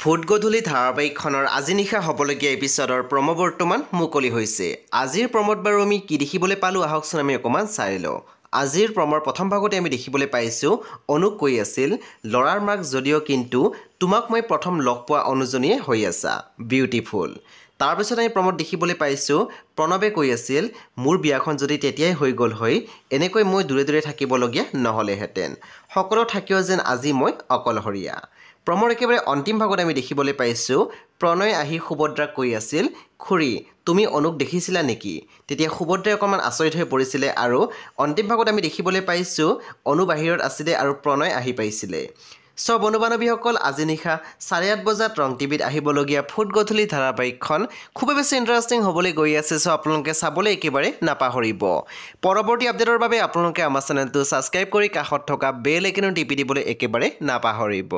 ভূত গধূলি ধাৰাবাহিকখনৰ আজি নিশা হ'বলগীয়া এপিছডৰ প্ৰম' বৰ্তমান মুকলি হৈছে। আজিৰ প্ৰম'ত বাৰু আমি কি দেখিবলৈ পালোঁ আহকচোন আমি অকণমান চাই লওঁ। আজিৰ প্ৰমৰ প্ৰথম ভাগতে আমি দেখিবলৈ পাইছোঁ অনুক কৈ আছিল ল'ৰাৰ মাক যদিও কিন্তু তোমাক মই প্ৰথম লগ পোৱা অনুজনীয়ে হৈ আছা বিউটিফুল। তাৰপিছত আমি প্ৰম'ত দেখিবলৈ পাইছোঁ প্ৰণৱে কৈ আছিল মোৰ বিয়াখন যদি তেতিয়াই হৈ গ'ল হয় এনেকৈ মই দূৰে দূৰে থাকিবলগীয়া নহ'লেহেঁতেন, সকলো থাকিও যেন আজি মই অকলশৰীয়া। প্ৰমৰ একেবাৰে অন্তিম ভাগত আমি দেখিবলৈ পাইছোঁ প্ৰণয়ে আহি সুভদ্ৰাক কৈ আছিল খুৰী তুমি অনুক দেখিছিলা নেকি? তেতিয়া সুভদ্ৰাই অকণমান আচৰিত হৈ পৰিছিলে আৰু অন্তিম ভাগত আমি দেখিবলৈ পাইছোঁ অনু বাহিৰত আছিলে আৰু প্ৰণয় আহি পাইছিলে। চ' বন্ধু বান্ধৱীসকল আজি নিশা 8:30 বজাত ৰং টিভিত আহিবলগীয়া ভূত গধূলি ধাৰাবাহিকখন খুবেই বেছি ইণ্টাৰেষ্টিং হ'বলৈ গৈ আছে। চ' আপোনালোকে চাবলৈ একেবাৰে নাপাহৰিব। পৰৱৰ্তী আপডেটৰ বাবে আপোনালোকে আমাৰ চেনেলটো ছাবস্ক্ৰাইব কৰি কাষত থকা বেল আইকনটো টিপি দিবলৈ একেবাৰে নাপাহৰিব।